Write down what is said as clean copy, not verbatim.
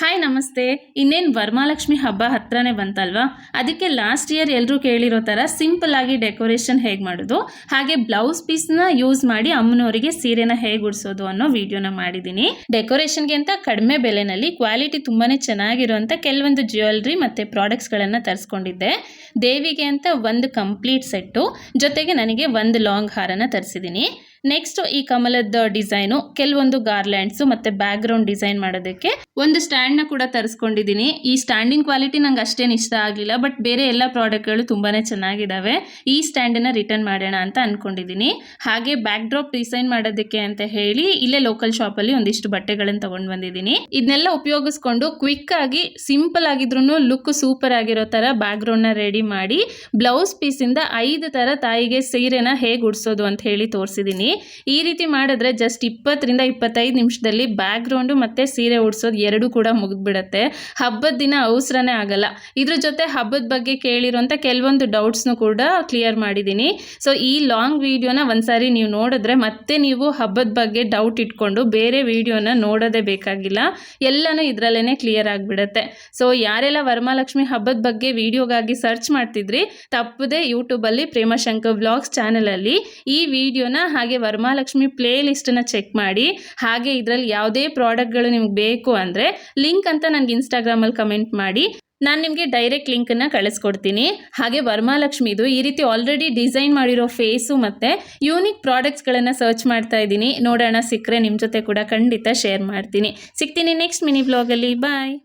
Hi ನಮಸ್ತೆ. ಇನ್ನೇನು ವರಮಹಾಲಕ್ಷ್ಮಿ ಹಬ್ಬ ಹತ್ರನೇ ಬಂತಲ್ವಾ, ಅದಕ್ಕೆ ಲಾಸ್ಟ್ ಇಯರ್ ಎಲ್ಲರೂ ಕೇಳಿರೋ ಥರ ಸಿಂಪಲ್ ಆಗಿ ಡೆಕೋರೇಷನ್ ಹೇಗೆ ಮಾಡೋದು, ಹಾಗೆ ಬ್ಲೌಸ್ ಪೀಸ್ನ ಯೂಸ್ ಮಾಡಿ ಅಮ್ಮನವರಿಗೆ ಸೀರೆನ ಹೇಗೆ ಉಡಿಸೋದು ಅನ್ನೋ ವಿಡಿಯೋನ ಮಾಡಿದ್ದೀನಿ. ಡೆಕೋರೇಷನ್ಗೆ ಅಂತ ಕಡಿಮೆ ಬೆಲೆನಲ್ಲಿ ಕ್ವಾಲಿಟಿ ತುಂಬಾ ಚೆನ್ನಾಗಿರುವಂಥ ಕೆಲವೊಂದು ಜ್ಯುವೆಲ್ರಿ ಮತ್ತು ಪ್ರಾಡಕ್ಟ್ಸ್ಗಳನ್ನು ತರಿಸ್ಕೊಂಡಿದ್ದೆ. ದೇವಿಗೆ ಅಂತ ಒಂದು ಕಂಪ್ಲೀಟ್ ಸೆಟ್ಟು, ಜೊತೆಗೆ ನನಗೆ ಒಂದು ಲಾಂಗ್ ಹಾರನ ತರಿಸಿದ್ದೀನಿ. ನೆಕ್ಸ್ಟ್ ಈ ಕಮಲದ ಡಿಸೈನು, ಕೆಲವೊಂದು ಗಾರ್ಲ್ಯಾಂಡ್ಸು ಮತ್ತು ಬ್ಯಾಕ್ ಗ್ರೌಂಡ್ ಡಿಸೈನ್ ಮಾಡೋದಕ್ಕೆ ಒಂದು ಸ್ಟ್ಯಾಂಡ್ನ ಕೂಡ ತರಿಸ್ಕೊಂಡಿದ್ದೀನಿ. ಈ ಸ್ಟ್ಯಾಂಡಿನ ಕ್ವಾಲಿಟಿ ನಂಗೆ ಅಷ್ಟೇನು ಇಷ್ಟ ಆಗಲಿಲ್ಲ, ಬಟ್ ಬೇರೆ ಎಲ್ಲ ಪ್ರಾಡಕ್ಟ್ಗಳು ತುಂಬಾ ಚೆನ್ನಾಗಿದ್ದಾವೆ. ಈ ಸ್ಟ್ಯಾಂಡನ್ನು ರಿಟರ್ನ್ ಮಾಡೋಣ ಅಂತ ಅಂದ್ಕೊಂಡಿದ್ದೀನಿ. ಹಾಗೆ ಬ್ಯಾಕ್ ಡ್ರಾಪ್ ಡಿಸೈನ್ ಮಾಡೋದಕ್ಕೆ ಅಂತ ಹೇಳಿ ಇಲ್ಲೇ ಲೋಕಲ್ ಶಾಪಲ್ಲಿ ಒಂದಿಷ್ಟು ಬಟ್ಟೆಗಳನ್ನು ತೊಗೊಂಡು ಬಂದಿದ್ದೀನಿ. ಇದನ್ನೆಲ್ಲ ಉಪಯೋಗಿಸ್ಕೊಂಡು ಕ್ವಿಕ್ ಆಗಿ ಸಿಂಪಲ್ ಆಗಿದ್ರೂ ಲುಕ್ ಸೂಪರ್ ಆಗಿರೋ ಥರ ಬ್ಯಾಕ್ ಗ್ರೌಂಡ್ನ ರೆಡಿ ಮಾಡಿ ಬ್ಲೌಸ್ ಪೀಸಿಂದ 5 ಥರ ತಾಯಿಗೆ ಸೀರೆನ ಹೇಗೆ ಉಡಿಸೋದು ಅಂತ ಹೇಳಿ ತೋರಿಸಿದ್ದೀನಿ. ಈ ರೀತಿ ಮಾಡಿದ್ರೆ ಜಸ್ಟ್ 20 ರಿಂದ 25 ನಿಮಿಷದಲ್ಲಿ ಬ್ಯಾಕ್ ಗ್ರೌಂಡು ಮತ್ತು ಸೀರೆ ಉಡಿಸೋದು ಎರಡೂ ಕೂಡ ಮುಗಿದ್ಬಿಡುತ್ತೆ. ಹಬ್ಬದ ದಿನ ಅವಸರನೇ ಆಗಲ್ಲ. ಇದ್ರ ಜೊತೆ ಹಬ್ಬದ ಬಗ್ಗೆ ಕೇಳಿರೋಂಥ ಕೆಲವೊಂದು ಡೌಟ್ಸ್ನು ಕೂಡ ಕ್ಲಿಯರ್ ಮಾಡಿದ್ದೀನಿ. ಸೊ ಈ ಲಾಂಗ್ ವಿಡಿಯೋನ ಒಂದ್ಸಾರಿ ನೀವು ನೋಡಿದ್ರೆ ಮತ್ತೆ ನೀವು ಹಬ್ಬದ ಬಗ್ಗೆ ಡೌಟ್ ಇಟ್ಕೊಂಡು ಬೇರೆ ವಿಡಿಯೋನ ನೋಡೋದೇ ಬೇಕಾಗಿಲ್ಲ, ಎಲ್ಲನೂ ಇದರಲ್ಲೇ ಕ್ಲಿಯರ್ ಆಗಿಬಿಡುತ್ತೆ. ಸೊ ಯಾರೆಲ್ಲ ವರಮಹಾಲಕ್ಷ್ಮಿ ಹಬ್ಬದ ಬಗ್ಗೆ ವಿಡಿಯೋಗಾಗಿ ಸರ್ಚ್ ಮಾಡ್ತಿದ್ರಿ, ತಪ್ಪದೆ ಯೂಟ್ಯೂಬಲ್ಲಿ ಪ್ರೇಮಶಂಕರ್ ವ್ಲಾಗ್ಸ್ ಚಾನಲಲ್ಲಿ ಈ ವಿಡಿಯೋನ ಹಾಗೆ ವರಮಹಾಲಕ್ಷ್ಮಿ ಪ್ಲೇ ಲಿಸ್ಟನ್ನು ಚೆಕ್ ಮಾಡಿ. ಹಾಗೆ ಇದರಲ್ಲಿ ಯಾವುದೇ ಪ್ರಾಡಕ್ಟ್ಗಳು ನಿಮ್ಗೆ ಬೇಕು ಅಂದರೆ ಲಿಂಕ್ ಅಂತ ನನಗೆ ಇನ್ಸ್ಟಾಗ್ರಾಮಲ್ಲಿ ಕಮೆಂಟ್ ಮಾಡಿ, ನಾನು ನಿಮಗೆ ಡೈರೆಕ್ಟ್ ಲಿಂಕನ್ನು ಕಳಿಸ್ಕೊಡ್ತೀನಿ. ಹಾಗೆ ವರಮಹಾಲಕ್ಷ್ಮಿದು ಈ ರೀತಿ ಆಲ್ರೆಡಿ ಡಿಸೈನ್ ಮಾಡಿರೋ ಫೇಸು ಮತ್ತು ಯೂನಿಕ್ ಪ್ರಾಡಕ್ಟ್ಸ್ಗಳನ್ನು ಸರ್ಚ್ ಮಾಡ್ತಾ ಇದ್ದೀನಿ. ನೋಡೋಣ, ಸಿಕ್ಕರೆ ನಿಮ್ಮ ಜೊತೆ ಕೂಡ ಖಂಡಿತ ಶೇರ್ ಮಾಡ್ತೀನಿ. ಸಿಗ್ತೀನಿ ನೆಕ್ಸ್ಟ್ ಮಿನಿ ವ್ಲಾಗಲ್ಲಿ. ಬಾಯ್.